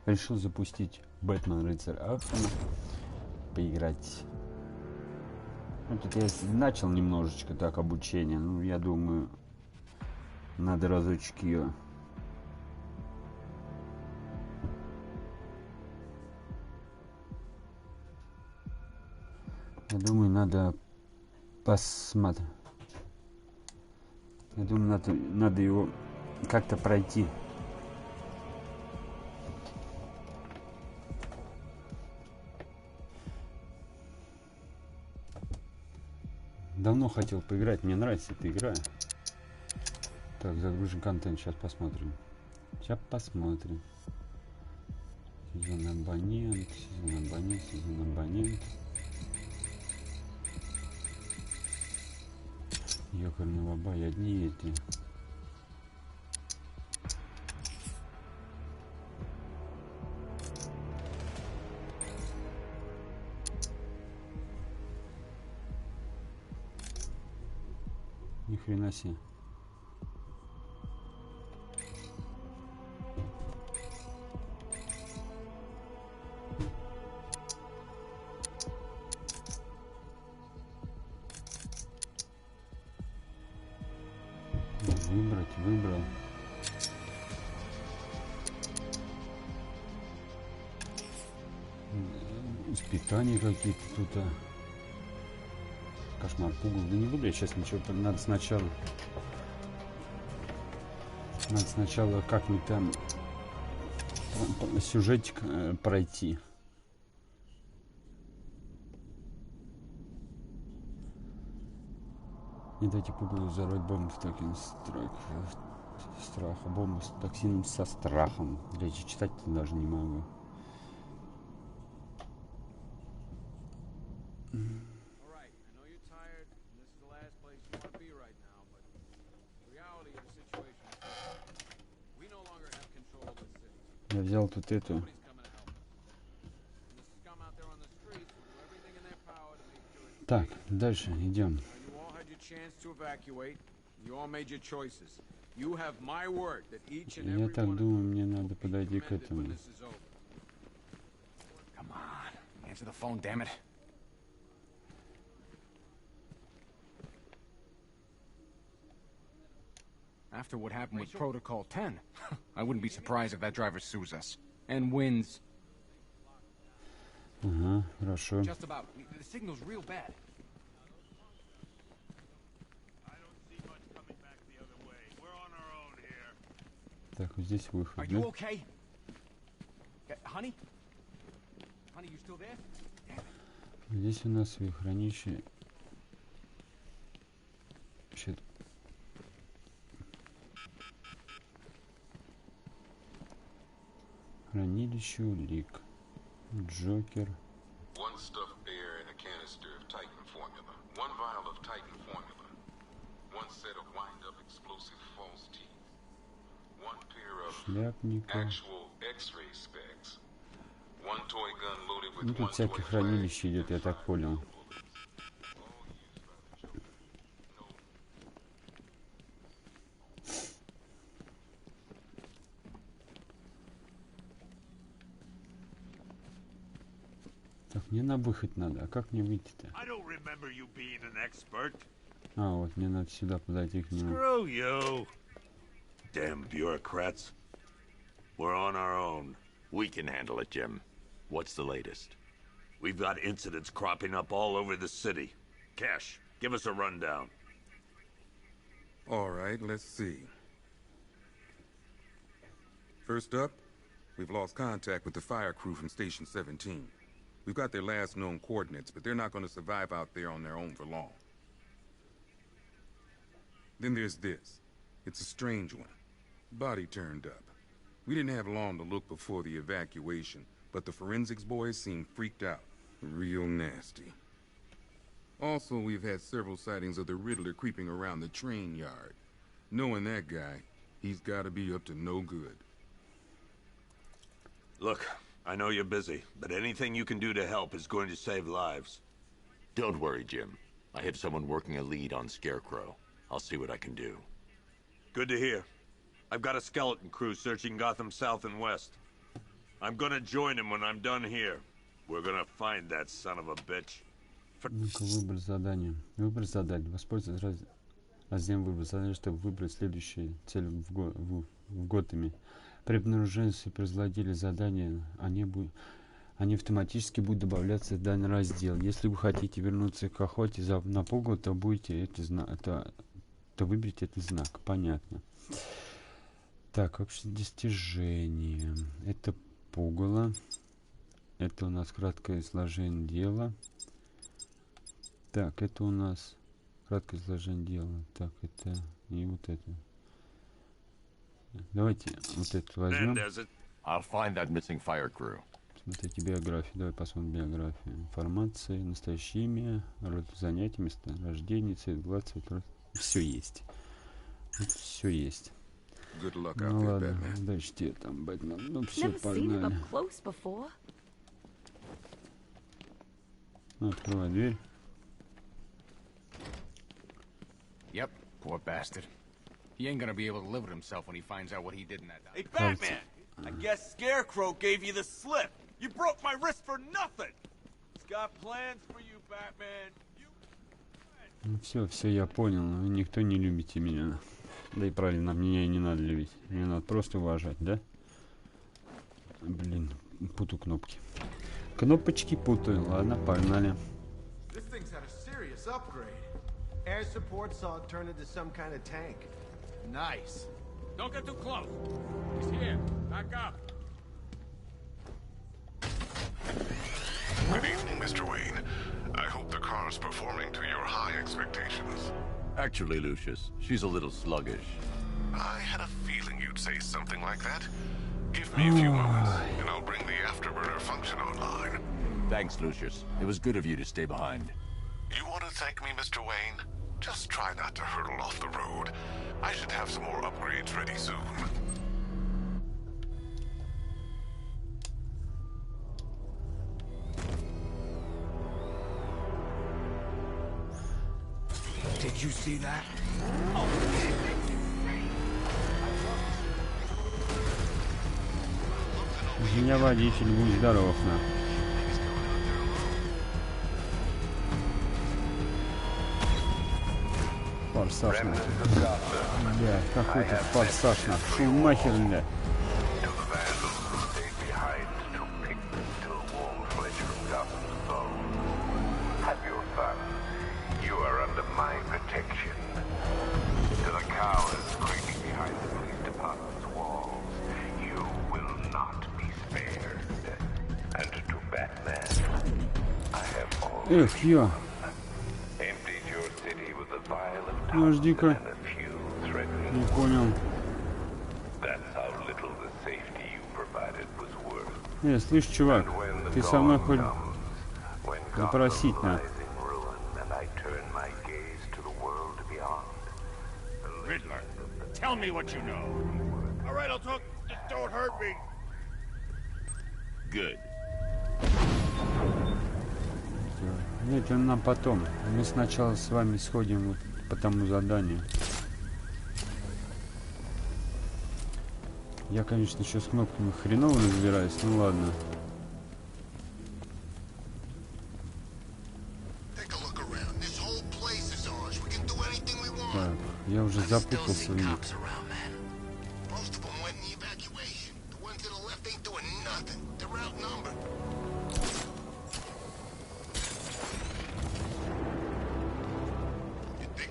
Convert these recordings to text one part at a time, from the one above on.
Решил запустить Бетмен Рыцарь Аркхема. Поиграть. Ну, тут я начал немножечко так обучение. Ну, я думаю, надо разочек ее. Я думаю, надо посмотреть. Я думаю, надо его как-то пройти. Давно хотел поиграть, мне нравится эта игра. Так, загружен контент, сейчас посмотрим. Сезон абонент. Ёкарный бабай, одни эти. Ни хрена себе. Выбрал. Испытания какие-то тут. Кошмар, пугал. Да не буду я сейчас ничего. Надо сначала как-нибудь там сюжетик пройти. Не дайте пугалу взорвать бомбу в токене страха. Бомбу с токсином со страхом. Блядь, читать-то даже не могу. Я взял тут эту. Так, дальше идем. Я так думаю, мне надо подойти к этому. After what happened with Protocol 10, I wouldn't be surprised if that driver sues us and wins. Ага, хорошо. Just about. The signal's real bad. Так, вот здесь выход. Are you okay? Honey? Honey, you still there? Здесь у нас хранилище. Хранилище улик. Джокер. Шляпника. Ну, тут всякие хранилища идет, я так понял. Так, мне на выход надо. А как мне выйти-то? А, вот, мне надо сюда подойти к нему. Damn bureaucrats. We're on our own. We can handle it, Jim. What's the latest? We've got incidents cropping up all over the city. Cash, give us a rundown. All right, let's see. First up, we've lost contact with the fire crew from Station 17. We've got their last known coordinates, but they're not going to survive out there on their own for long. Then there's this. It's a strange one. Body turned up. We didn't have long to look before the evacuation, but the forensics boys seemed freaked out. Real nasty. Also, we've had several sightings of the Riddler creeping around the train yard. Knowing that guy, he's gotta be up to no good. Look, I know you're busy, but anything you can do to help is going to save lives. Don't worry, Jim. I have someone working a lead on Scarecrow. I'll see what I can do. Good to hear. I've got a skeleton crew searching Gotham South and West. I'm gonna join him when I'm done here. We're gonna find that son of a bitch. Ну-ка, выбор задания. Выбор задания. Воспользуйтесь разделом выбор задания, чтобы выбрать следующие цели в Готэме. При обнаружении производили задания, они автоматически будут добавляться в данный раздел. Если вы хотите вернуться к охоте на пугало, то выберите этот знак. Понятно. Так, общее достижение. Это пугало. Это у нас краткое изложение дела. Так, это у нас краткое изложение дела. Так, это и вот это. Давайте вот это возьмем. I'll find that missing fire crew. Смотрите биографию. Давай посмотрим биографию. Информация, настоящее имя, род занятий, место рождения, цвет глаз, цвет роста. Все есть. Все есть. Ну ладно, дальше тебе там, Бэтмен. Ну все, погнали. Открывай дверь. Yep, poor bastard. He ain't gonna be able to live with himself when he finds out what he did in that. Hey, Batman! I guess Scarecrow gave you the slip. You broke my wrist for nothing. He's got plans for you, Batman. Ну все, я понял. Но никто не любите меня. Да и правильно, меня и не надо любить. Мне надо просто уважать, да? Блин, путаю кнопки. Кнопочки путаю. Ладно, погнали. Air support saw it turn into some kind of tank. Nice. Don't get too close. He's here. Back up. Good evening, Mr. Wayne. I hope the car's performing to your high expectations. Actually, Lucius, she's a little sluggish. I had a feeling you'd say something like that. Give me a few moments, and I'll bring the afterburner function online. Thanks, Lucius. It was good of you to stay behind. You want to thank me, Mr. Wayne? Just try not to hurtle off the road. I should have some more upgrades ready soon. Did you see that? Меня водитель, будь здоров, на. Форсаж, на. Бля, какой-то форсаж, на. Шум нахер, бля. Эх, я. Подожди-ка. Не понял. Слышь, чувак, ты со мной хоть запросить надо. Tell me what you know. All right, I'll talk. Just don't hurt me. Good. Это нам потом. Мы сначала с вами сходим вот по тому заданию. Я, конечно, еще с кнопками хреново разбираюсь, ну ладно. Так, я уже запутался в них.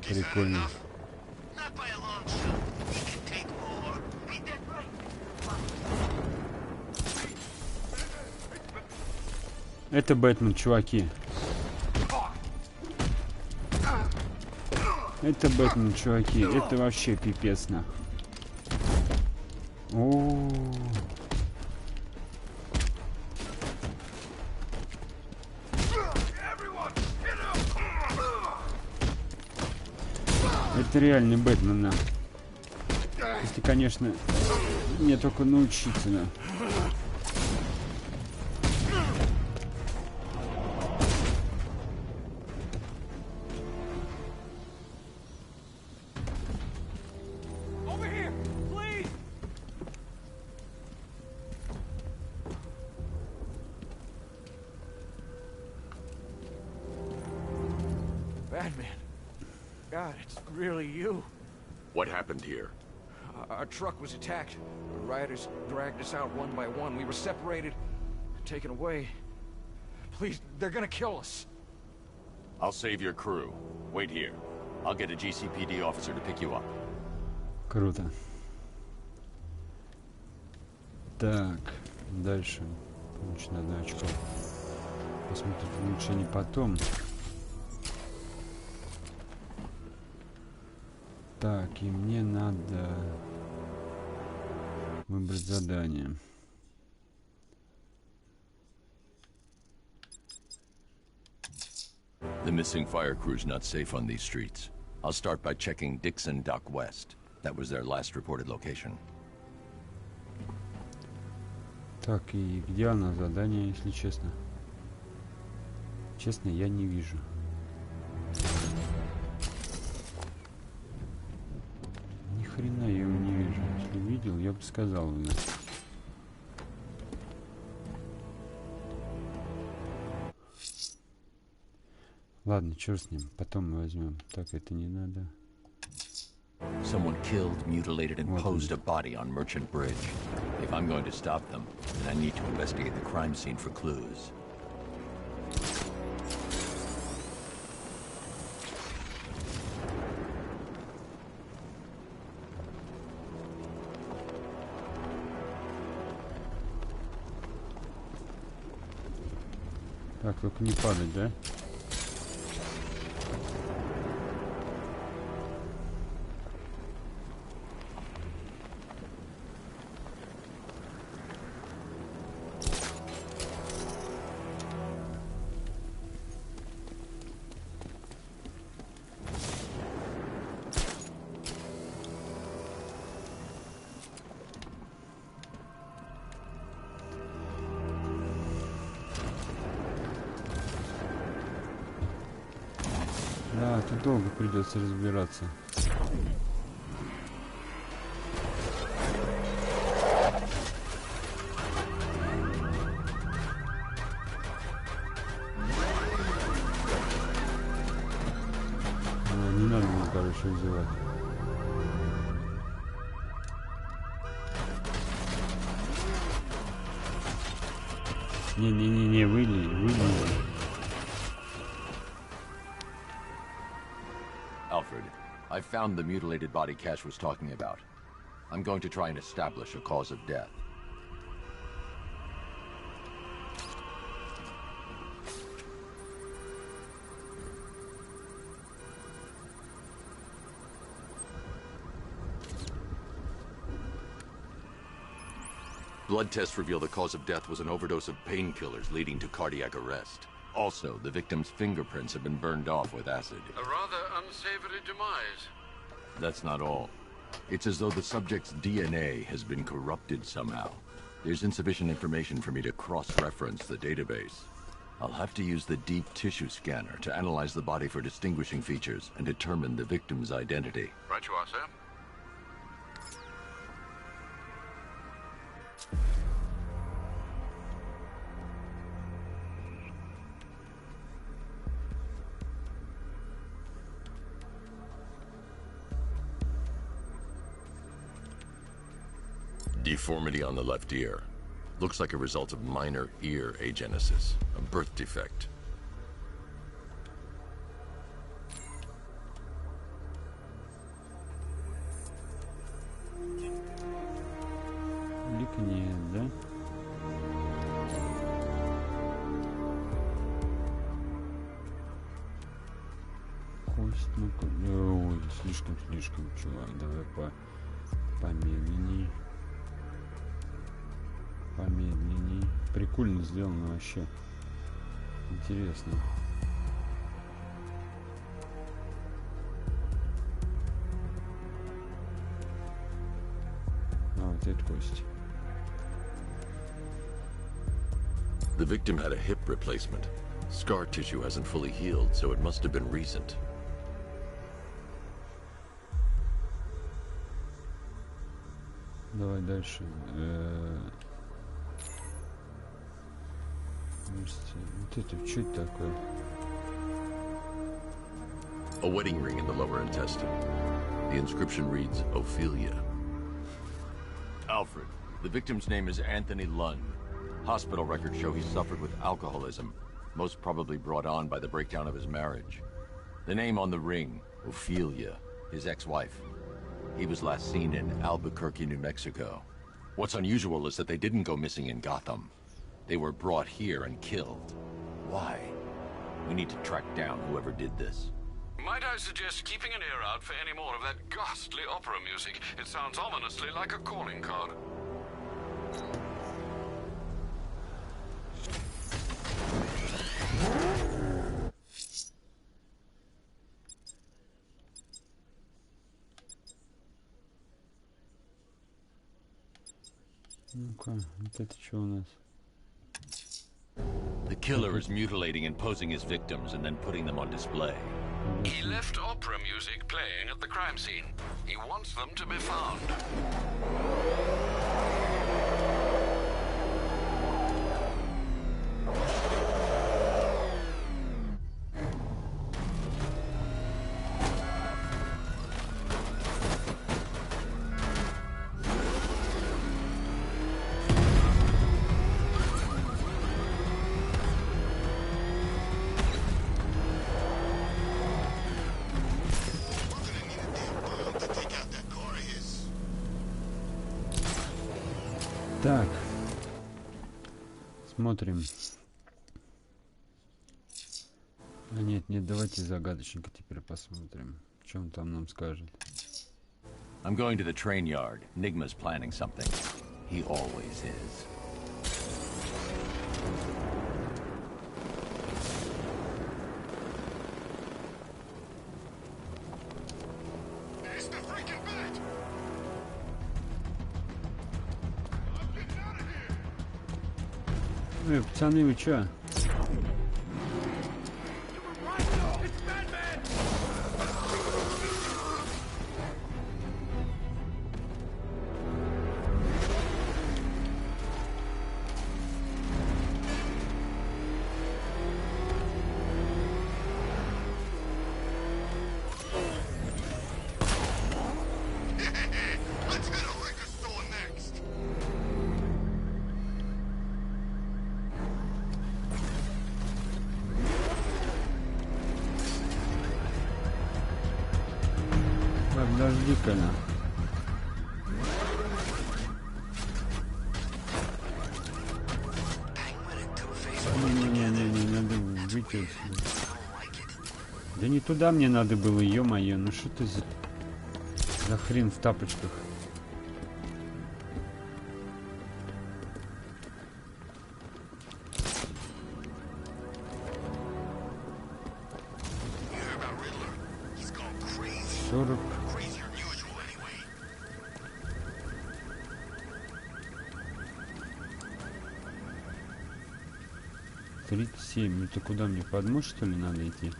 Прикольно. Это Бэтмен, чуваки. Это Бэтмен, чуваки. Это вообще пипец, на. О-о-о. Это реальный Бэтмен, на. Если, конечно, мне только научиться, на. Batman. God, it's really you. What happened here? Our truck was attacked. The rioters dragged us out one by one. We were separated, taken away. Please, they're gonna kill us. I'll save your crew. Wait here. I'll get a GCPD officer to pick you up. Круто. Так, дальше. Получено 1 очко. Посмотрим улучшение потом. Так, и мне надо выбрать задание. The missing fire crew's not safe on these streets. I'll start by checking Dixon Dock West. That was their last reported location. Так, и где оно задание, если честно? Честно, я не вижу. Ни хрена я его не вижу. Если видел, я бы сказал. Ладно, черт с ним. Потом мы возьмем. Так, это не надо. Someone killed, mutilated, and posed a body on Merchant Bridge. If I'm going to stop them, then I need to investigate the crime scene for clues. Так, только не падать, да? Да, тут долго придется разбираться. Не надо мне, короче, вызывать. Не-не-не, вылей. Alfred, I found the mutilated body Cash was talking about. I'm going to try and establish a cause of death. Blood tests reveal the cause of death was an overdose of painkillers leading to cardiac arrest. Also, the victim's fingerprints have been burned off with acid. A rather unsavory demise. That's not all. It's as though the subject's DNA has been corrupted somehow. There's insufficient information for me to cross-reference the database. I'll have to use the deep tissue scanner to analyze the body for distinguishing features and determine the victim's identity. Right you are, sir. Deformity on the left ear. Looks like a result of minor ear agenesis, a birth defect. Лик нет, да? Кость, ну-ка. Ой, слишком, чувак. Давай помедленней. Помедленней. Прикольно сделано вообще. Интересно. А вот эта кость. The victim had a hip replacement. Scar tissue hasn't fully healed, so it must have been recent. Давай дальше. Вот это, что это такое? A wedding ring in the lower intestine. The inscription reads, Ophelia. Alfred. The victim's name is Anthony Lund. Hospital records show he suffered with alcoholism, most probably brought on by the breakdown of his marriage. The name on the ring, Ophelia, his ex-wife. He was last seen in Albuquerque, New Mexico. What's unusual is that they didn't go missing in Gotham. They were brought here and killed. Why? We need to track down whoever did this. Might I suggest keeping an ear out for any more of that ghastly opera music? It sounds ominously like a calling card. Ну-ка, вот это что у нас? The killer is mutilating and posing as victims and then putting them on display. He left opera music playing at the crime scene. He wants them to be found. Так, смотрим. А нет, давайте загадочника теперь посмотрим, что он там нам скажет. I'm going to the train yard. Nigma's planning something. He always is. Пацаны, вы чё? Подожди-ка на. Не, надо выйти. Да не туда мне надо было, ё-моё, ну что ты за хрен в тапочках? Ну это куда мне, под мост, что ли, надо идти?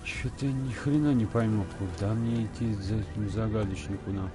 Что-то ни хрена не пойму, куда мне идти за этим загадочнику на.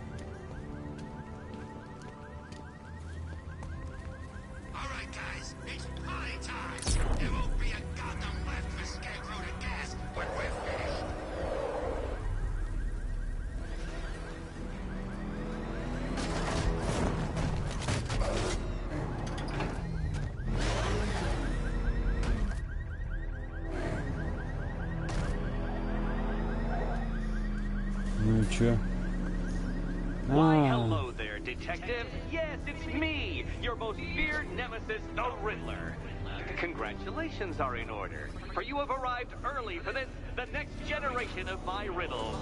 Why, hello there, detective. Yes, it's me, your most feared nemesis, the Riddler. Congratulations are in order, for you have arrived early for this, the next generation of my riddles.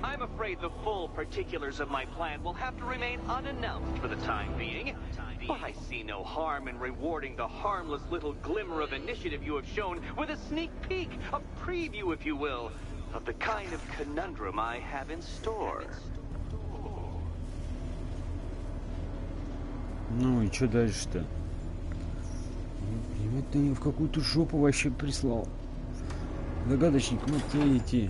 I'm afraid the full particulars of my plan will have to remain unannounced for the time being, but I see no harm in rewarding the harmless little glimmer of initiative you have shown with a sneak peek, a preview, if you will, of the kind of conundrum I have in store. Ну и что дальше-то? Это я в какую-то жопу вообще прислал. Загадочник, ну тебе идти.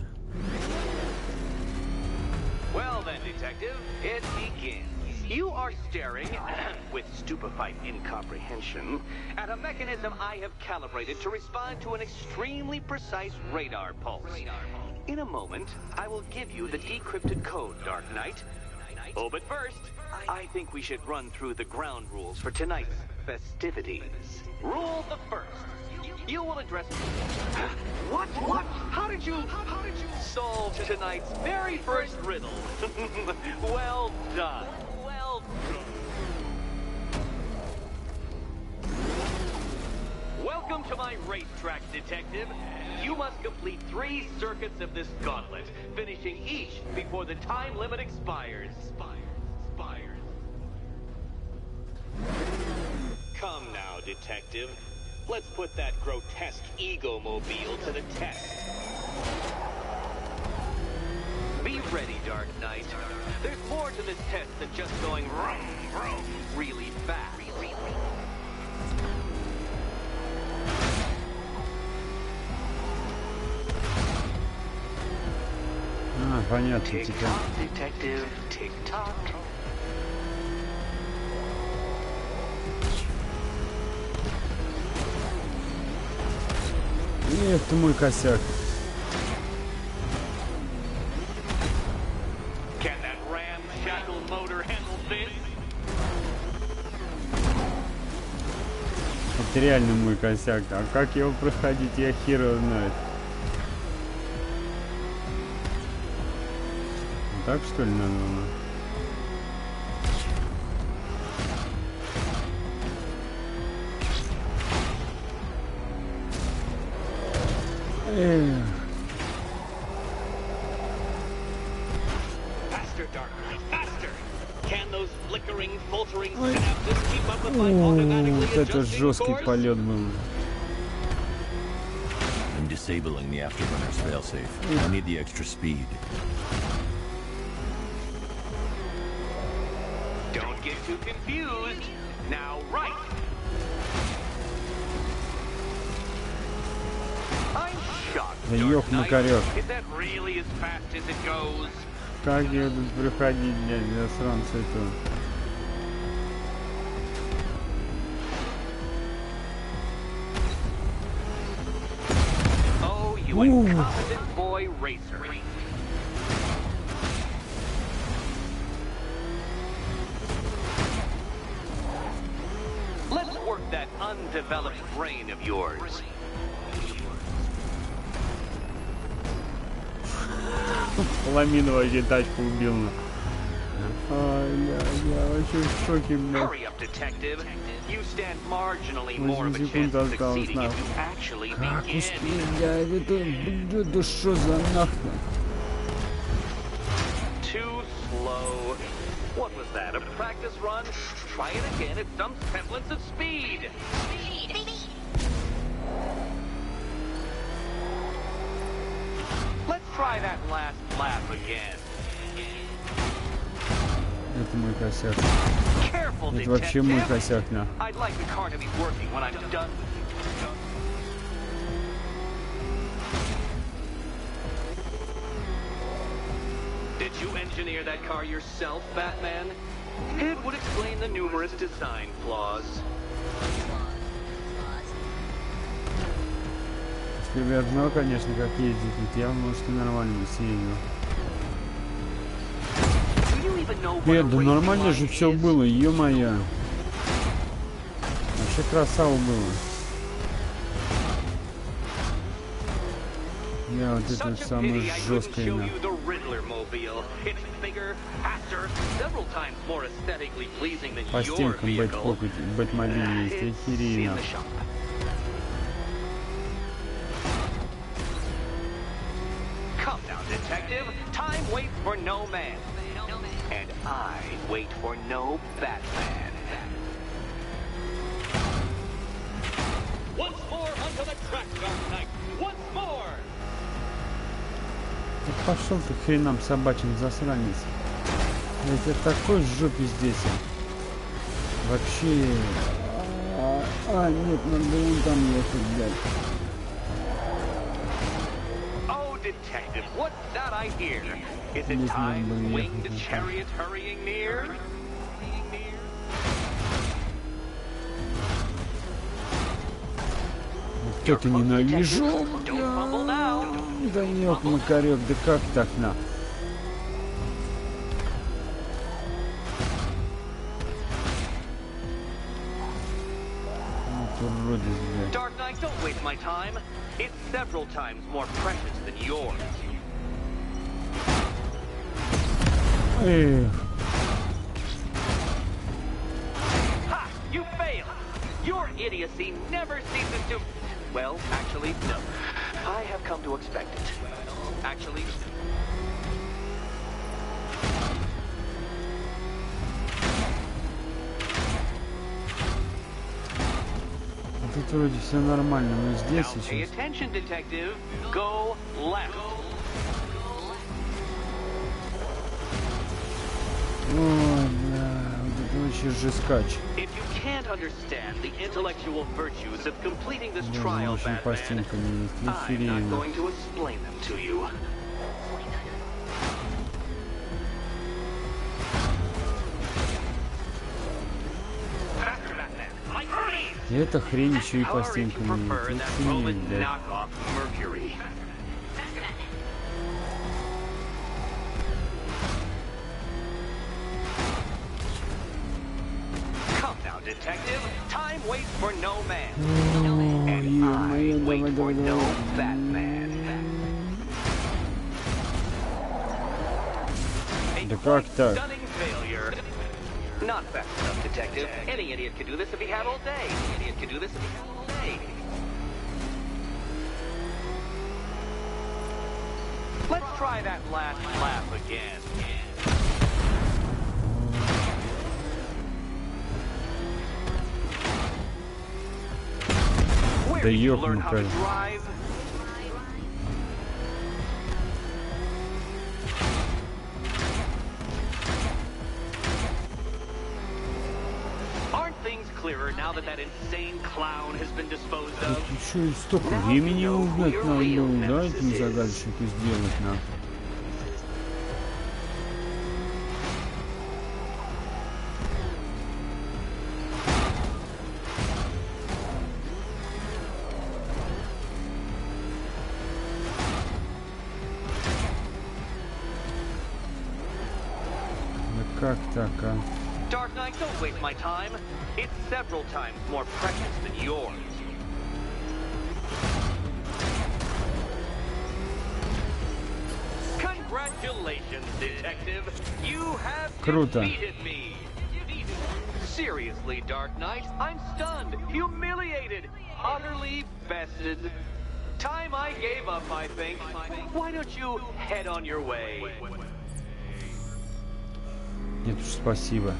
Well then, detective, it begins. You are staring, with stupefied incomprehension, at a mechanism I have calibrated to respond to an extremely precise radar pulse. In a moment, I will give you the decrypted code, Dark Knight. Oh, but first, I think we should run through the ground rules for tonight's festivities. Rule the first. You will address... What? How did you solve tonight's very first riddle? Well done. Well done. Welcome to my racetrack, detective. You must complete 3 circuits of this gauntlet, finishing each before the time limit expires. Come now, detective. Let's put that grotesque ego-mobile to the test. Be ready, Dark Knight. There's more to this test than just going vroom, vroom really fast. А, понятно, Tick типа. tock, detective. Tick tock. Эх ты мой косяк. Can that ramshackle motor handle this? Это реально мой косяк. А как его проходить, я хер его знает. Так что ли надо было? Эх. Faster, Dark Knight, faster! Can those flickering, faltering synapses keep up with my automatically Вот это adjusting жесткий course? полет был. I'm disabling the afterburner's failsafe. I need the extra speed. Don't get too confused. Now, right. I'm shocked, Да Dark ёх-макарёк. Knight. Is that really as fast as it goes? Как я тут проходить, блядь, для сранца этого? Oh, you incompetent boy racer. Let's work that undeveloped brain of yours. Ламин вообще тачку убил. Ай, блядь, я вообще в шоке, блядь. Hurry up, detective. You stand marginally more 8 of a chance секунд of осталось, succeeding if you actually Как begin. успел, блядь, это, да что за нахуй? Too slow. What was that, a practice run? Try it again at some semblance of speed. Let's try that last lap again. Это мой косяк. Careful, Это вообще мой detective. косяк, на. I'd like the car to be working when I'm done with you. Did you engineer that car yourself, Batman? It would explain the numerous design flaws. Если бы я знал, конечно, как ездить, ведь я, может, и нормально бы съездил. Do you even know what a Нет, да racing нормально line же все is? было, ё-моё. Вообще красава было. Я вот это вот Such a самое pity I couldn't жесткое, show на. you the Riddler mobile. It's bigger, faster, several times more aesthetically pleasing than По your стенкам vehicle. Бэтмобиль есть, It's охеренно. in the shop. Come now, detective. Time waits for no man. And I wait for no Batman. Once more onto the track, Dark Knight. Once more. пошел ты хренам собачьим, засранец. Я такой жопе здесь. Вообще... нет, надо вон там ехать, блядь. Oh, detective, what's that I hear? Is it time winged chariot hurrying near? Вот это ненавижу, да ёб макарёк, да как так на? Dark Knight, don't waste my time. It's several times more precious than yours. Ha! You failed! Your idiocy never ceases to... Well, actually, no. I have come to expect it. Actually... Тут вроде все нормально, но здесь Pay сейчас... attention, detective. Go left. Ой, бля, вот это вообще жескач. If you can't understand the intellectual virtues of completing this trial, Очень по Batman, стенкам есть, I'm not охеренно. going to explain them to you. И эта хрень еще и по стенкам Prefer едет. that Охренеть, Roman блядь. knockoff Mercury. Come now, detective. Time waits for no man. And I wait for no Batman. Да как так? Stunning failure. Not fast enough, detective. Any idiot could do this if he had all day. Any idiot could do this if he had all day. Let's try that last lap again. Where Да did you learn how to ёпнука. drive? Aren't things clearer now that that insane clown has been disposed of? Еще и столько времени узнать надо было, да, этому загадочнику сделать на. Да как так, а? Dark Knight, don't waste my time. It's several times more precious than yours. Congratulations, detective. You have Круто. defeated me. Seriously, Dark Knight, I'm stunned, humiliated, utterly bested. Time I gave up, I think. Why don't you head on your way? Нет уж, спасибо.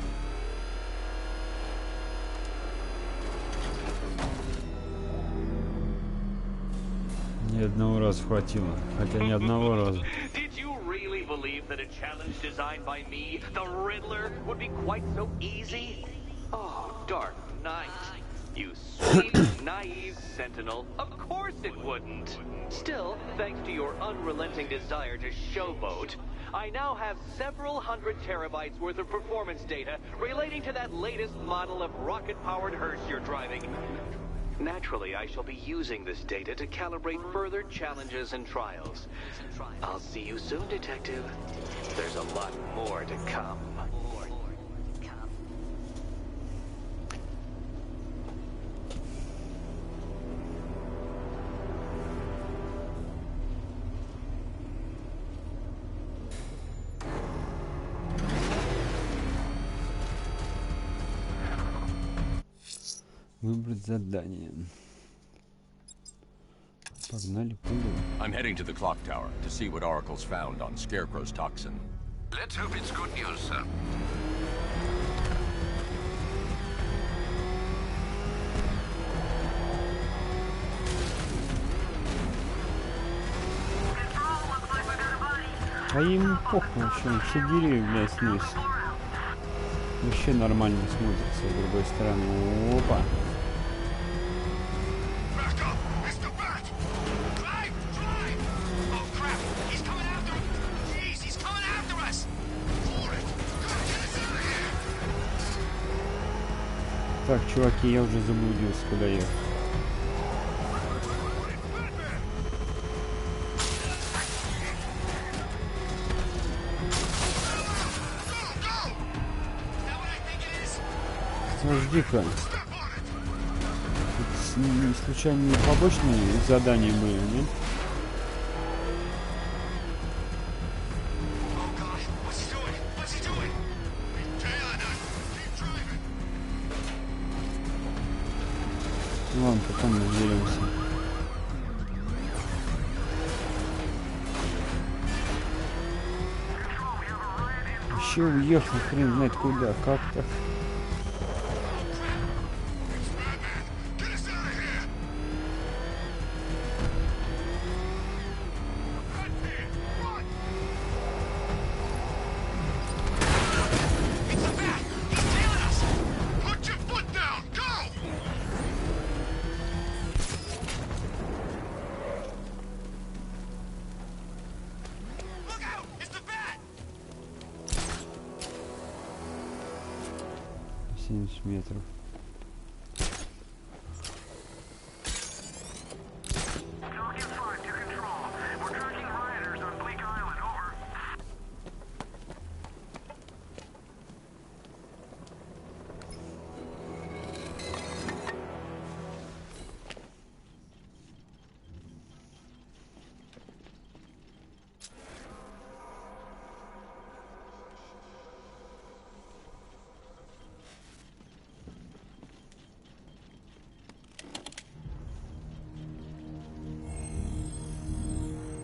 Ни одного раза хватило. Хотя ни одного раза. Did you really believe that a challenge designed by me, the Riddler, would be quite so easy? Oh, Dark Knight. You sweet, naive sentinel. Of course it wouldn't. Still, thanks to your unrelenting desire to showboat, I now have several hundred terabytes worth of performance data relating to that latest model of rocket-powered hearse you're driving. Naturally, I shall be using this data to calibrate further challenges and trials. I'll see you soon, Detective. There's a lot more to come. Выбрать задание. Погнали, пулю. I'm heading to the clock tower to see what Oracle's found on Scarecrow's toxin. Let's hope it's good news, sir. Control, looks like we got a body. А ему похуй вообще, он все деревья, блядь, сносит. Вообще нормально смотрится с другой стороны. Опа. Так, чуваки, я уже заблудился, куда ехать. Подожди-ка. Случайно побочные задания были, нет? Ладно, потом разберемся. Вообще уехал, хрен знает куда, как-то. Метров.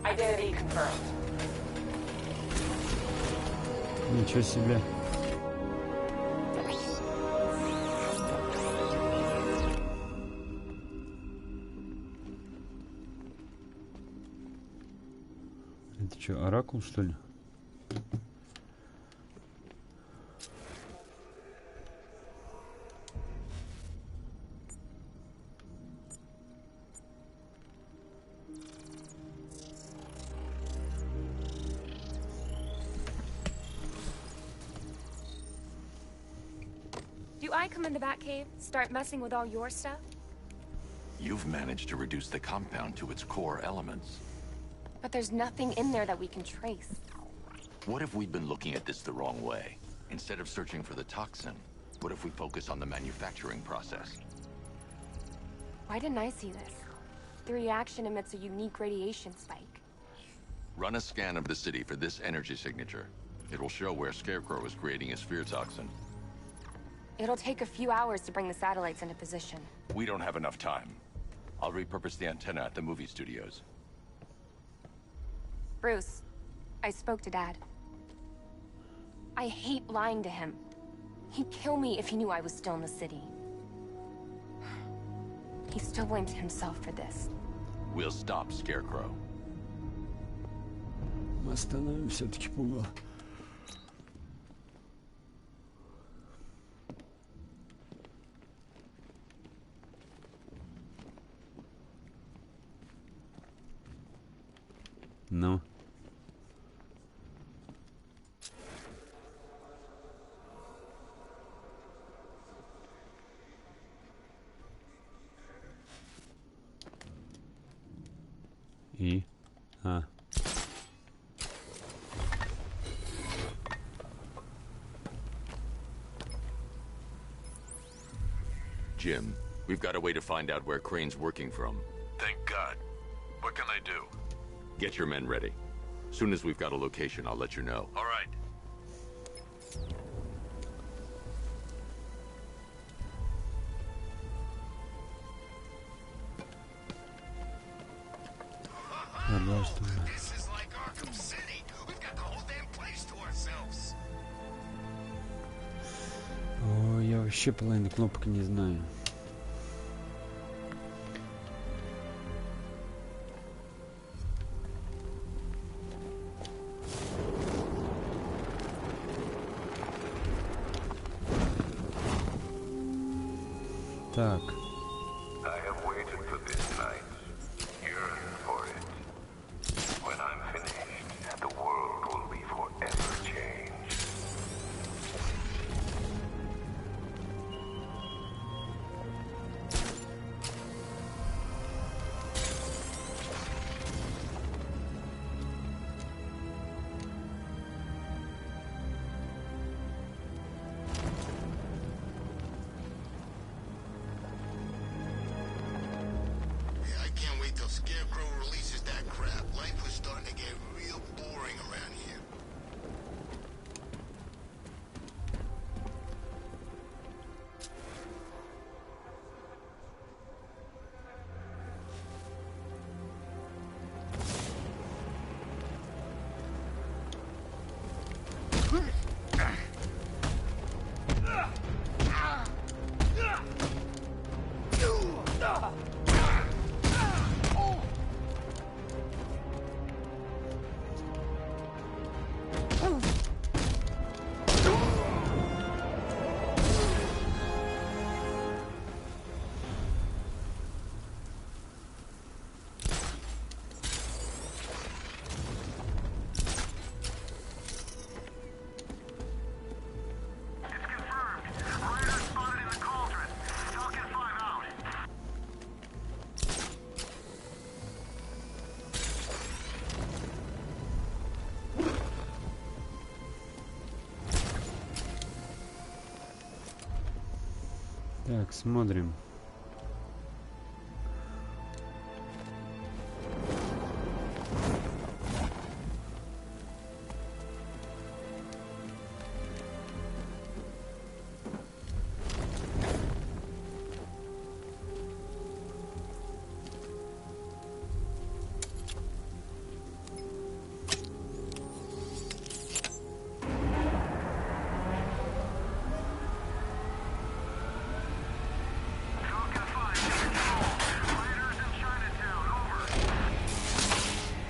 Identity confirmed. Ничего себе. Это что, оракул, что ли? I come in the Batcave, start messing with all your stuff? You've managed to reduce the compound to its core elements. But there's nothing in there that we can trace. What if we'd been looking at this the wrong way? Instead of searching for the toxin, what if we focus on the manufacturing process? Why didn't I see this? The reaction emits a unique radiation spike. Run a scan of the city for this energy signature. It will show where Scarecrow is creating his fear toxin. It'll take a few hours to bring the satellites into position. We don't have enough time. I'll repurpose the antenna at the movie studios. Bruce, I spoke to Dad. I hate lying to him. He'd kill me if he knew I was still in the city. He still blames himself for this. We'll stop Scarecrow. Мы остановим все-таки пугало. Ну. И? А. Jim, we've got a way to find out where Crane's working from. Thank God. What can I do? Get your men ready. Soon as we've got a location, I'll let you know. All right. This is like Arkham City. We've got the whole damn place to ourselves. О, я вообще половину кнопок не знаю. Так. I have waited for this night, yearned for it. When I'm finished, the world will be forever changed. I can't wait till Scarecrow releases that crap. Life was starting to get real boring around here. Так, смотрим.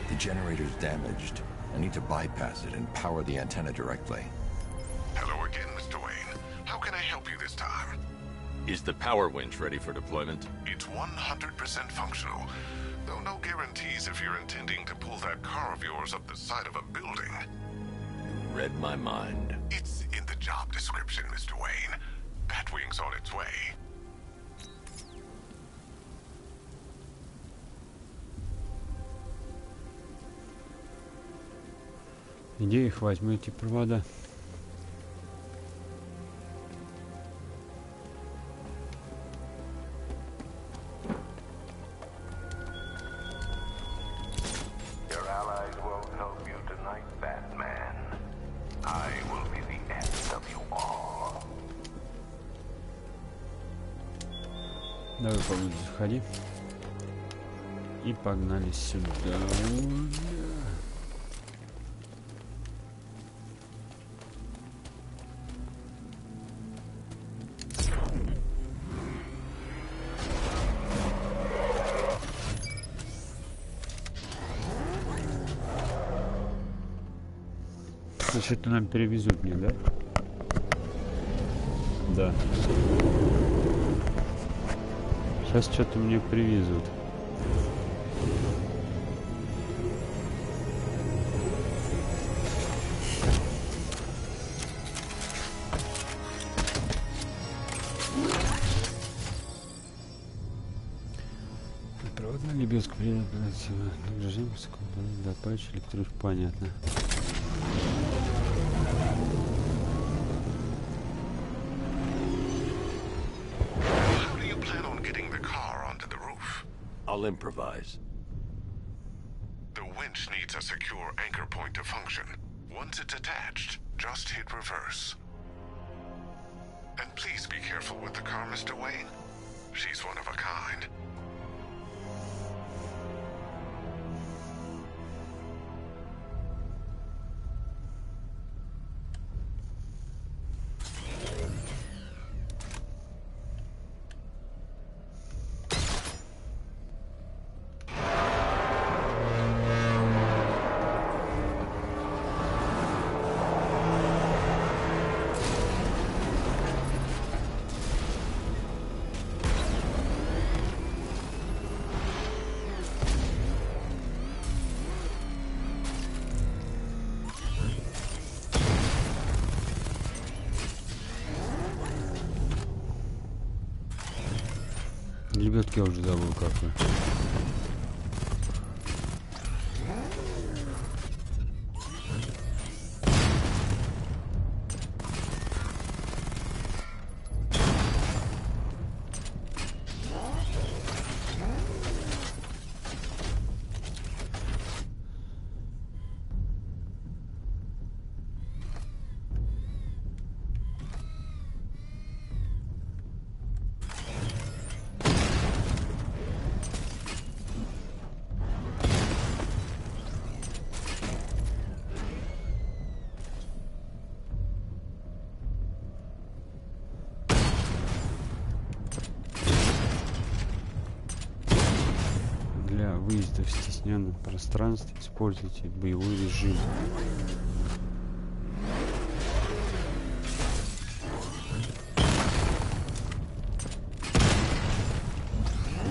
The generator's damaged. I need to bypass it and power the antenna directly. Hello again, Mr. Wayne. How can I help you this time? Is the power winch ready for deployment? It's 100% functional, though no guarantees if you're intending to pull that car of yours up the side of a building. You read my mind. It's in the job description, Mr. Wayne. Batwing's on its way. Где их возьму, эти провода? Your allies won't help you tonight, Batman. I will be the end of you all. Давай, повыше заходи. И погнали сюда. Что-то нам перевезут мне, да? Да. Сейчас что-то мне привезут. Проводная лебедка, нагружаем, да, патч, электров, понятно. I'll improvise. The winch needs a secure anchor point to function. Once it's attached, just hit reverse. And please be careful with the car, Mr. Wayne. She's one of a kind. Лебедки я уже забыл какой. Для выезда в стесненном пространстве используйте боевой режим.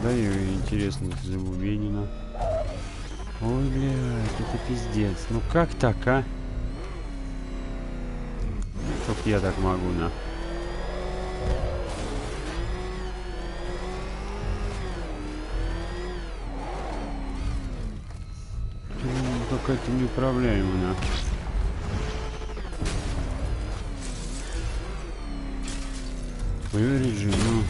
Да, и интересно, Забубенина. Ой, блядь, это пиздец. Ну как так, а? Только я так могу, на. Только это неуправляемо, на. Боевой режим, ну.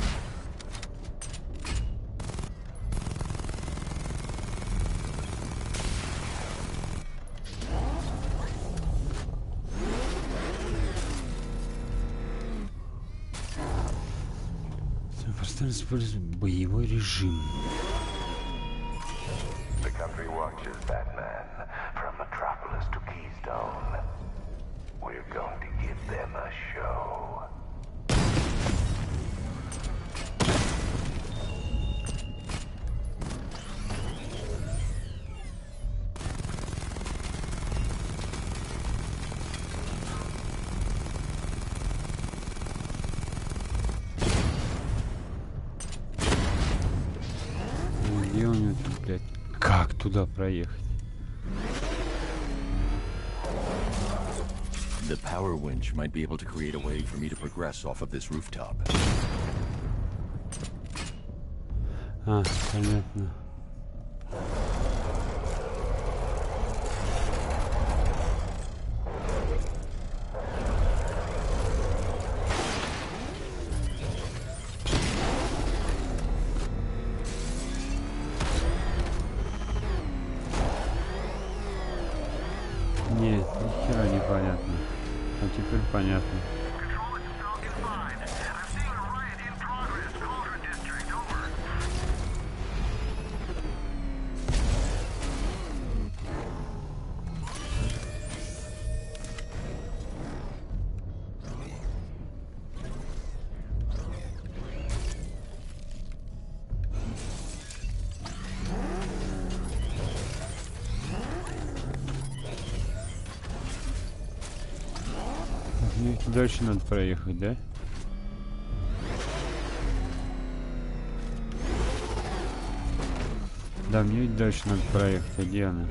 Используем боевой режим. The country watches, Batman, from Metropolis to Keystone. We're going to give them a show. Где у него тут, блядь? Как туда проехать? The power winch might be able to create a way for me to progress off of this rooftop. А, понятно. Нет, ни хера не понятно. А теперь понятно. Мне дальше надо проехать, да? Да, мне ведь дальше надо проехать, а где она?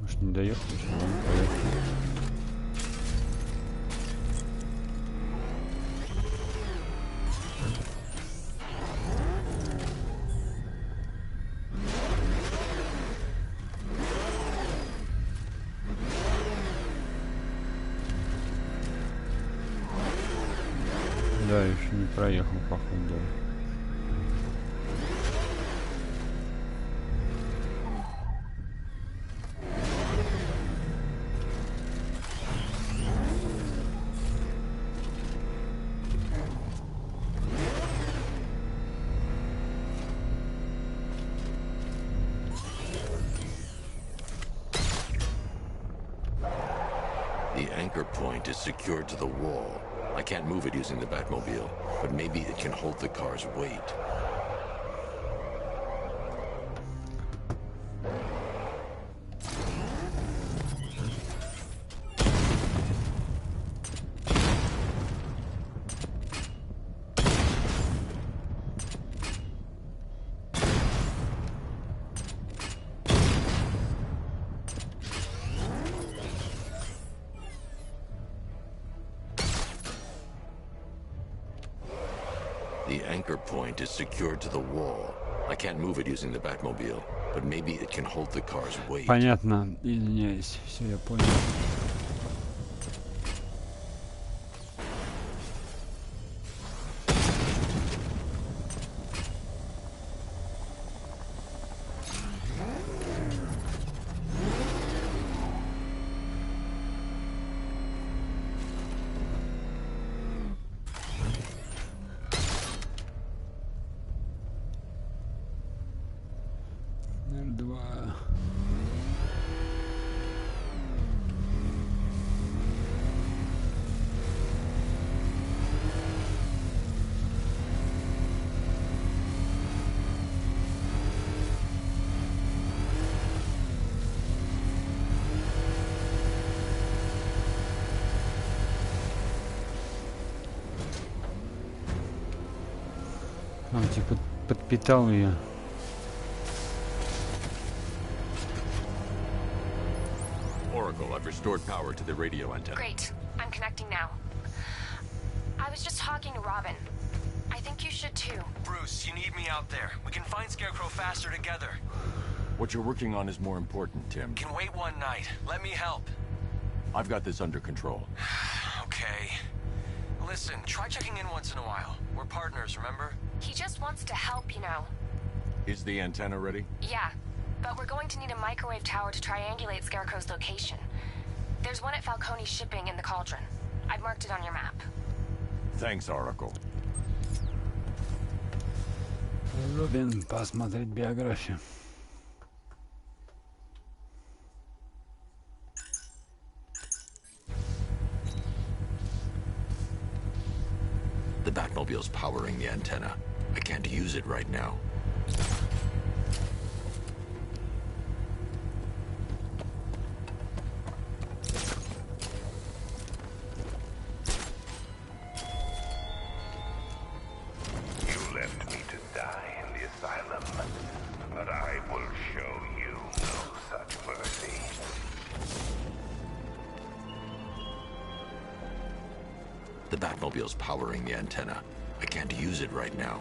Может, не доехать еще? Ладно, поехали. Да, еще не проехал, походу, да. The anchor point is secured to the wall. I can't move it using the Batmobile, but maybe it can hold the car's weight. The anchor point is secured to the wall. I can't move it using the Batmobile, but maybe it can hold the car's weight. Понятно, извиняюсь. Все, я понял. Типа подпитал ее. Oracle, I've restored power to the radio antenna. Great. I'm connecting now. I was just talking to Robin. I think you should too. Bruce, you need me out there. We can find Scarecrow faster together. What you're working on is more important, Tim. Can wait one night. Let me help. I've got this under control. Okay. Listen, try checking in once in a while. We're partners, remember? He just wants to help, you know. Is the antenna ready? Yeah, but we're going to need a microwave tower to triangulate Scarecrow's location. There's one at Falcone's shipping in the Cauldron. I've marked it on your map. Thanks, Oracle. Любим посмотреть биографию. The Batmobile's powering the antenna. I can't use it right now. You left me to die in the asylum, but I will show you no such mercy. The Batmobile's powering the antenna. I can't use it right now.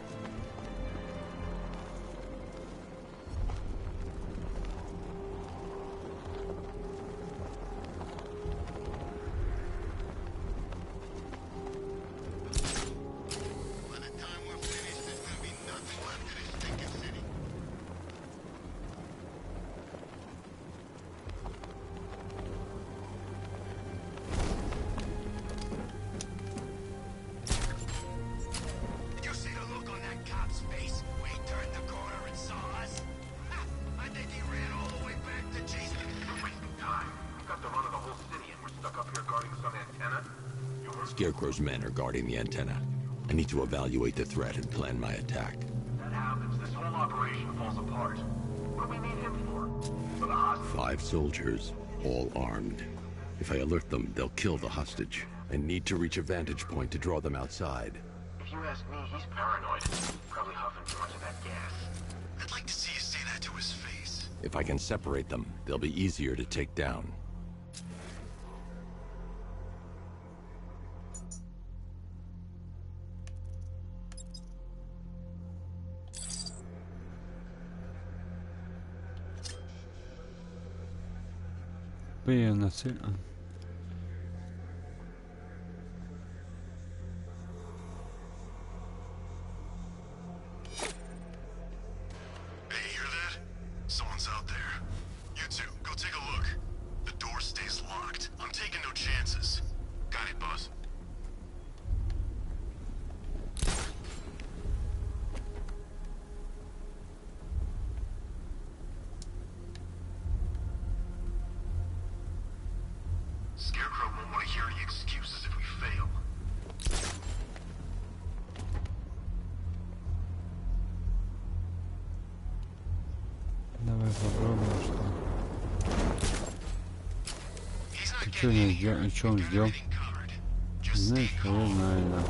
Scarecrow's men are guarding the antenna. I need to evaluate the threat and plan my attack. That happens, this whole operation falls apart. What do we need him for? For the hostage? 5 soldiers, all armed. If I alert them, they'll kill the hostage. I need to reach a vantage point to draw them outside. If you ask me, he's paranoid. Probably huffing too much of that gas. I'd like to see you say that to his face. If I can separate them, they'll be easier to take down. Поехали на цель. Scarecrow won't want to hear any excuses if we fail. Давай попробуем, что. Ты что не сделал? Что он сделал? Знаешь, что я знаю, да.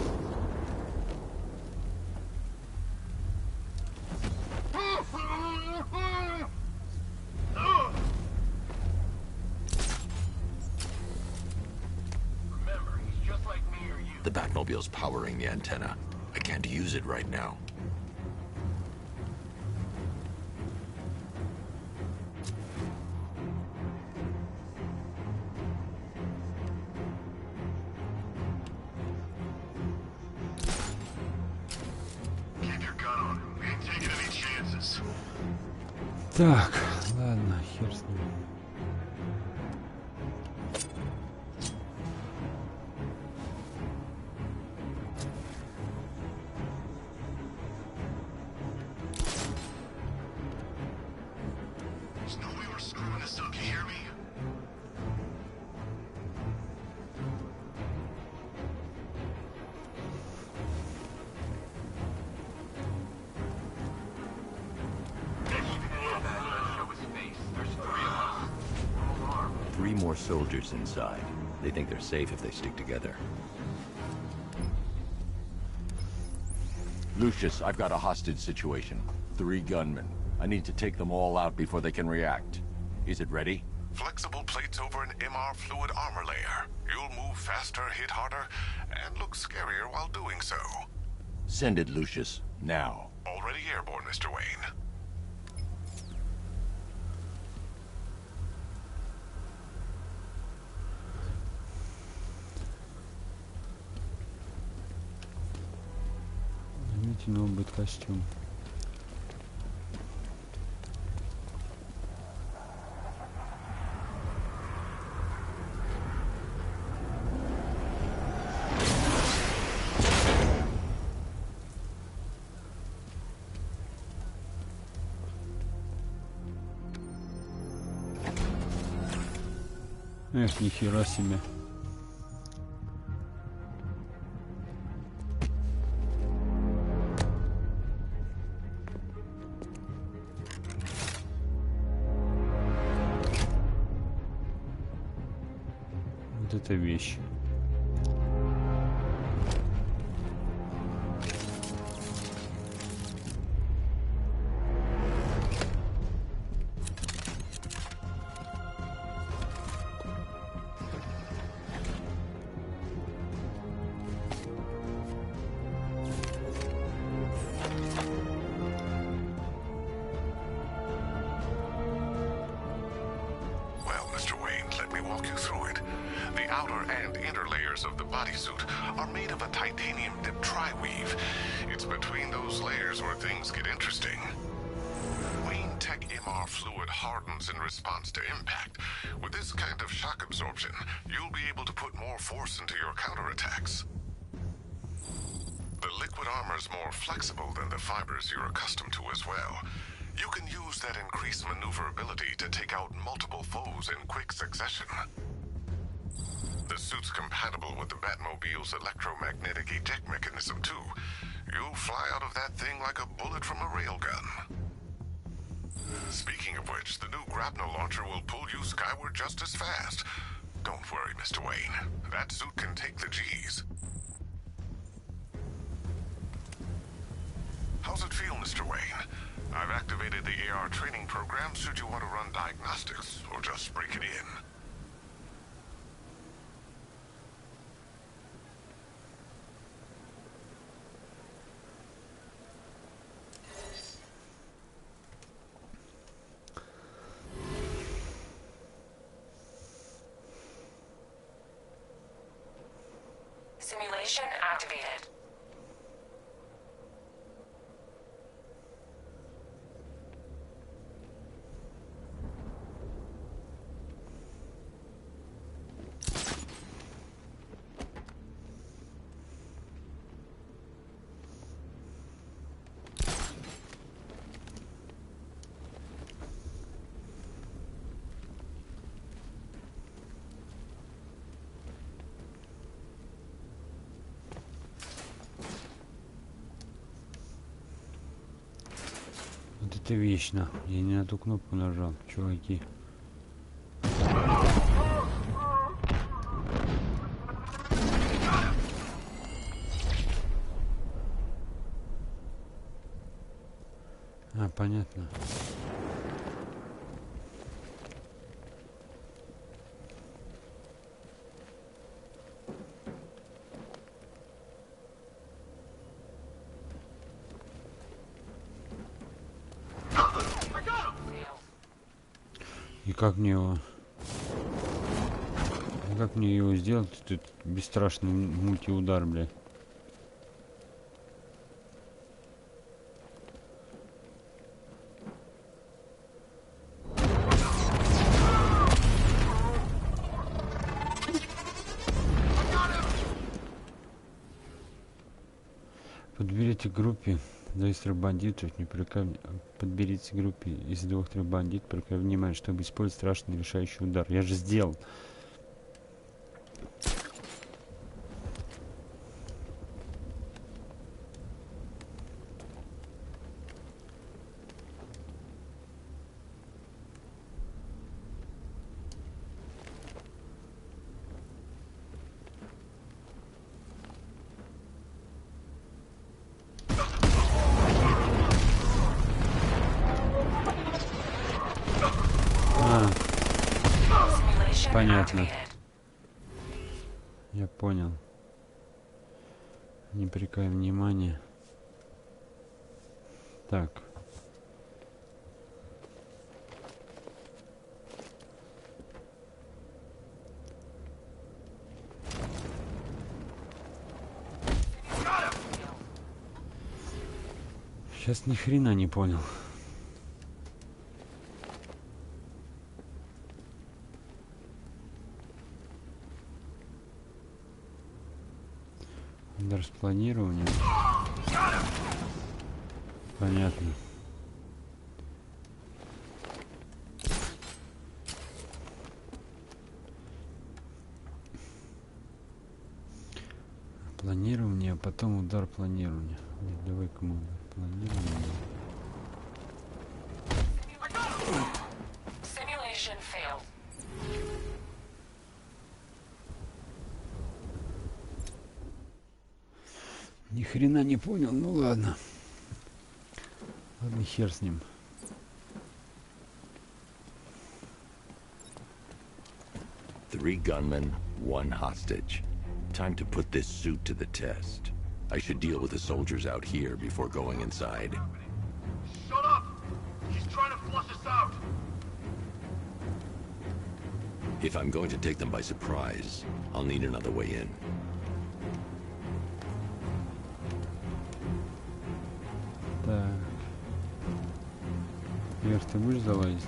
The Batmobile's powering the antenna. I can't use it right now. Keep your gun on. We ain't taking any chances. Так, ладно, хер с ним. There's no way we're screwing this up, you hear me? Three more soldiers inside. They think they're safe if they stick together. Lucius, I've got a hostage situation. 3 gunmen. I need to take them all out before they can react. Is it ready? Flexible plates over an MR fluid armor layer. You'll move faster, hit harder, and look scarier while doing so. Send it, Lucius. Now. Already airborne, Mr. Wayne. Заметьте, новый будет костюм. Эх, нихера себе. Вот это вещь. Well, Mr. Wayne, let me walk you through it. The outer and inner layers of the bodysuit are made of a titanium dip tri-weave. It's between those layers where things get interesting. Wayne Tech MR fluid hardens in response to impact. With this kind of shock absorption, you'll be able to put more force into your counterattacks. The liquid armor's more flexible than the fibers you're accustomed to as well. You can use that increased maneuverability to take out multiple foes in quick succession. The suit's compatible with the Batmobile's electromagnetic eject mechanism, too. You'll fly out of that thing like a bullet from a railgun. Speaking of which, the new grapnel launcher will pull you skyward just as fast. Don't worry, Mr. Wayne. That suit can take the G's. How's it feel, Mr. Wayne? I've activated the AR training program should you want to run diagnostics, or just break it in. Simulation activated. Вот это вечно. Я не на ту кнопку нажал, чуваки. А, понятно. Как мне его... Как мне его сделать? Тут бесстрашный мультиудар, бля. Подберите группе из 3 бандитов, подберите группе из 2-3 бандитов, прикрывая внимание, чтобы использовать страшный решающий удар. Я же сделал. Понятно. Я понял. Не привлекай внимания. Так. Сейчас ни хрена не понял. Распланирование. Понятно. Планирование, а потом удар планирования. Нет, давай-ка мы планирование. Ни хрена не понял, ну ладно. Ладно, хер с ним. Three gunmen, 1 hostage. Time to put this suit to the test. I should deal with the soldiers out here before going inside. Shut up! He's trying to flush us out! If I'm going to take them by surprise, I'll need another way in. Так. Вверх ты будешь залазить?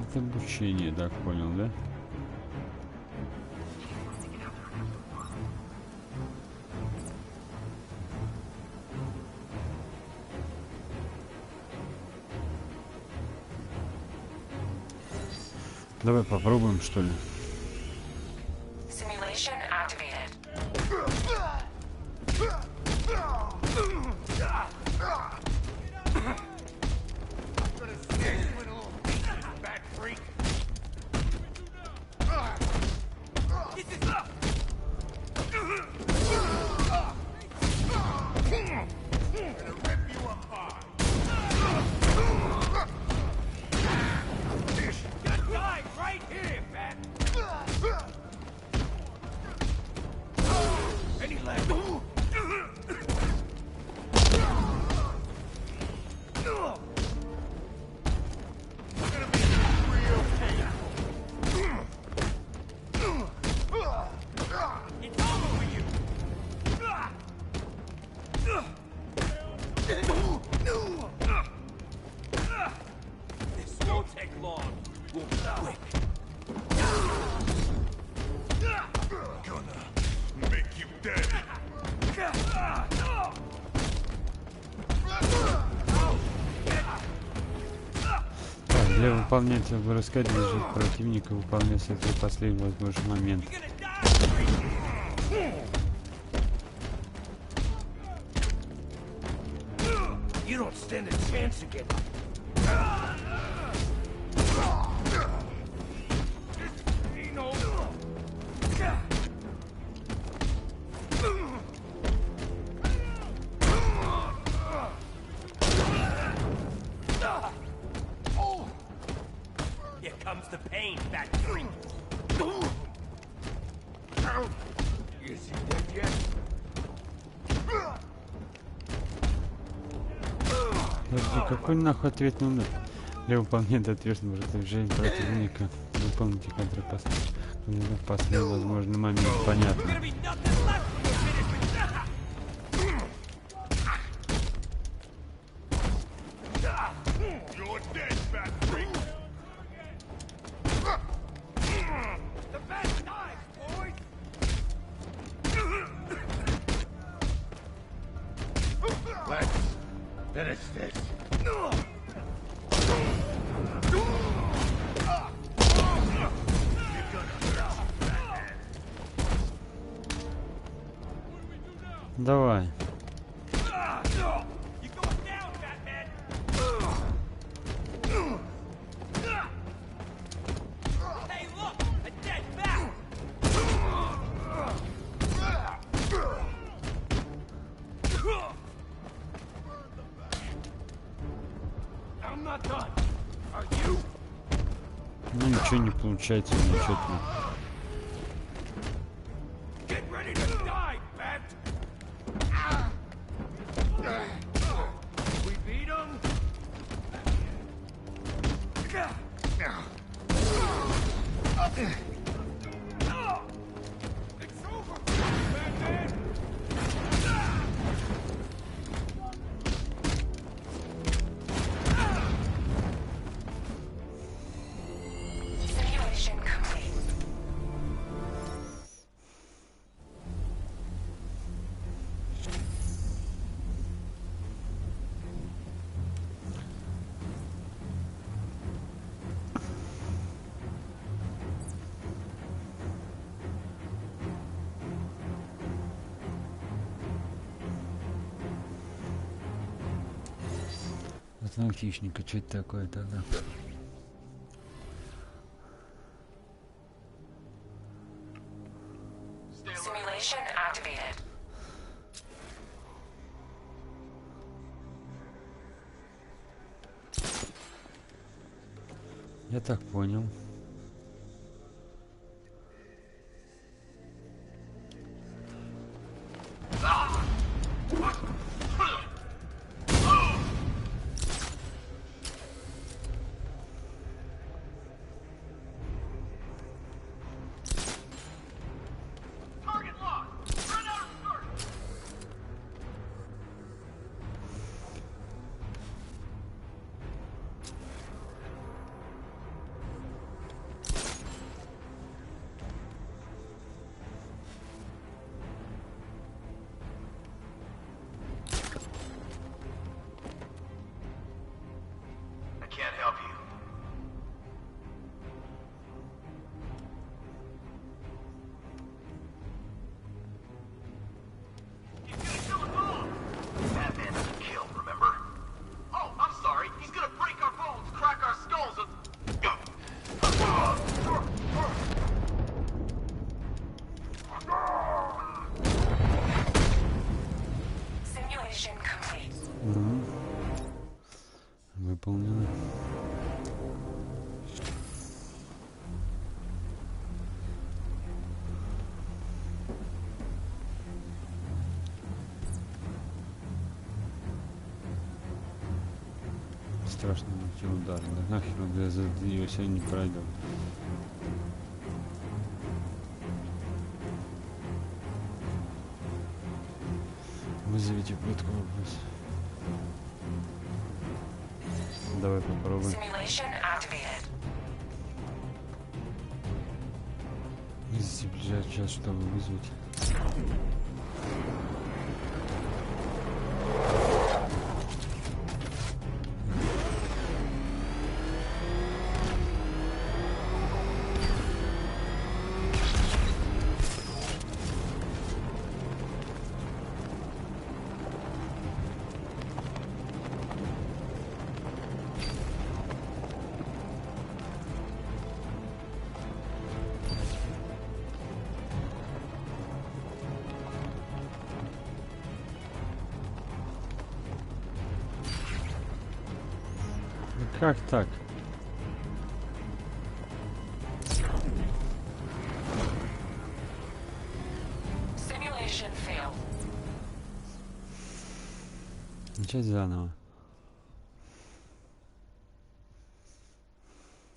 Это обучение, так понял, да? Давай попробуем, что ли. Simulation activated. Для выполнения броска движения противника выполняется этот последний возможный момент. Подожди, какой нахуй ответный удар? Для выполнения ответственного движения противника выполните контрпост. В последний возможный момент. Понятно. Давай. Ну ничего не получается, ничего там. Знак хищника, что это такое тогда? Simulation activated. Я так понял. Can't help you. He's gonna kill us all! Batman doesn't kill, remember? Oh, I'm sorry. He's gonna break our bones, crack our skulls, and... Simulation complete. Выполнено. Страшно найти удар. Да нахер я за ее сегодня не пройдем. Вызовите пытку вопрос. Давай попробуем. Вызовите ближайший час, чтобы вызвать. Как так? Начать заново.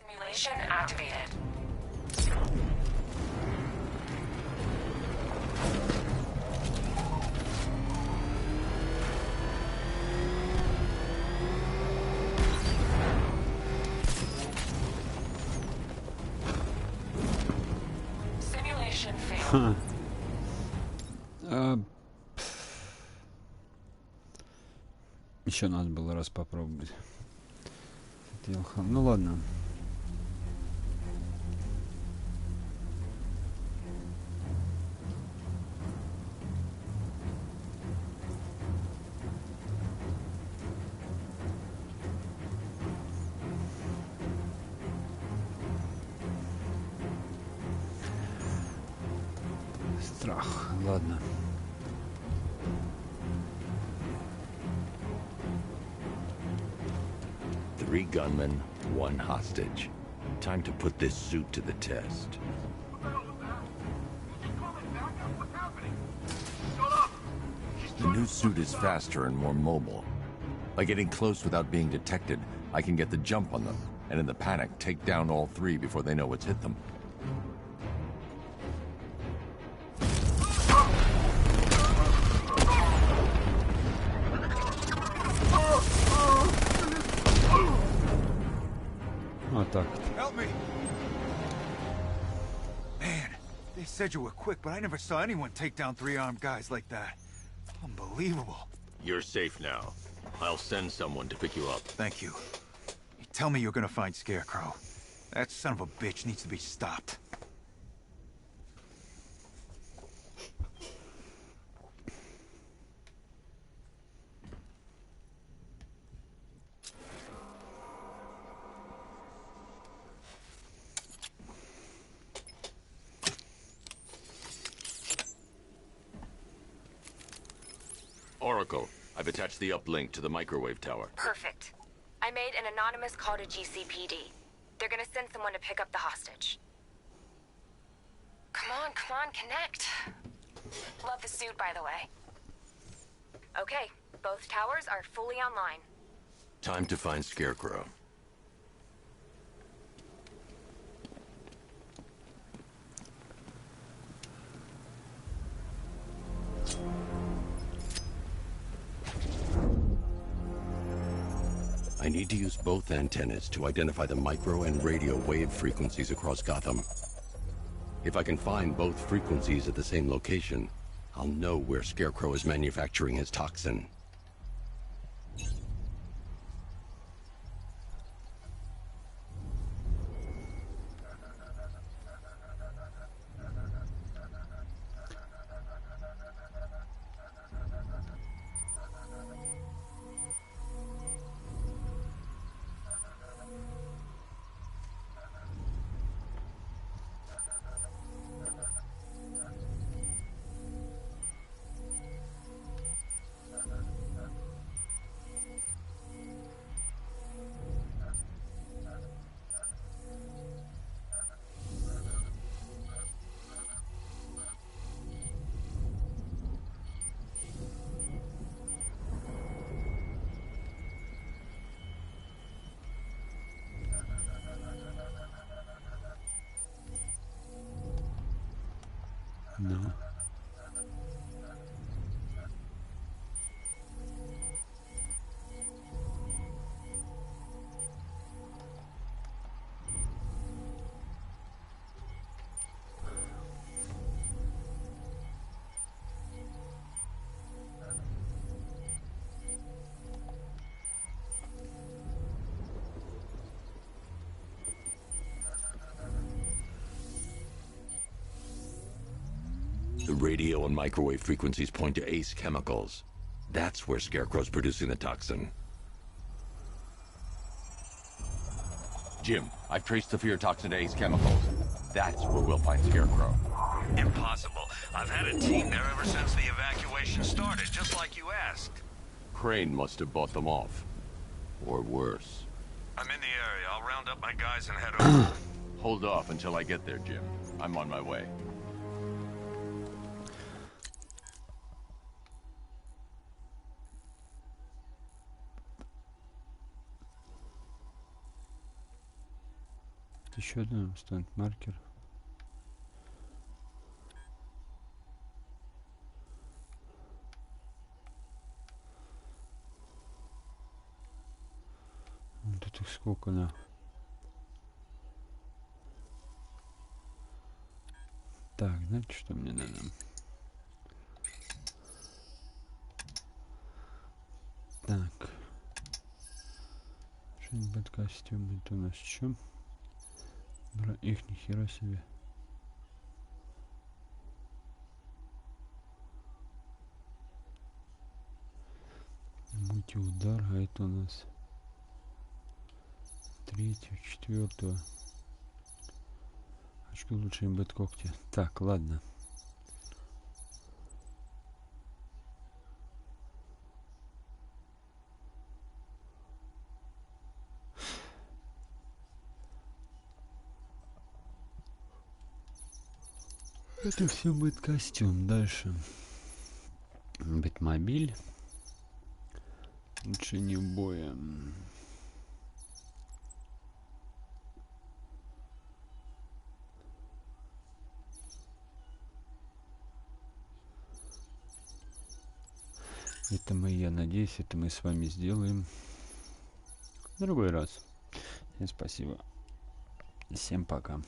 Simulation activated. Simulation failed. Еще надо было раз попробовать. Ну ладно. Страх. Ладно. Three gunmen, one hostage. Time to put this suit to the test. The new suit is faster and more mobile. By getting close without being detected, I can get the jump on them, and in the panic, take down all three before they know what's hit them. Вот так. Help me! Man, they said you were quick, but I never saw anyone take down three armed guys like that. Unbelievable. You're safe now. I'll send someone to pick you up. Thank you. You tell me you're gonna find Scarecrow. That son of a bitch needs to be stopped. Oracle, I've attached the uplink to the microwave tower. Perfect. I made an anonymous call to GCPD. They're gonna send someone to pick up the hostage. Come on, connect. Love the suit, by the way. Okay, both towers are fully online. Time to find Scarecrow. I need to use both antennas to identify the micro and radio wave frequencies across Gotham. If I can find both frequencies at the same location, I'll know where Scarecrow is manufacturing his toxin. No. The radio and microwave frequencies point to Ace Chemicals. That's where Scarecrow's producing the toxin. Jim, I've traced the fear toxin to Ace Chemicals. That's where we'll find Scarecrow. Impossible. I've had a team there ever since the evacuation started, just like you asked. Crane must have bought them off. Or worse. I'm in the area. I'll round up my guys and head over. Hold off until I get there, Jim. I'm on my way. еще один стенд-маркер. Вот это сколько на... Так, знаете, что мне надо? Так. Что-нибудь костюм. Это у нас что? Их ни хера себе. Мультиудар, а это у нас 3-ю, 4-ю. Очки лучше им быть когти. Так, ладно. Это все будет костюм. Дальше. Бэтмобиль. Улучшение боя. Это мы, я надеюсь, это мы с вами сделаем в другой раз. Всем спасибо. Всем пока.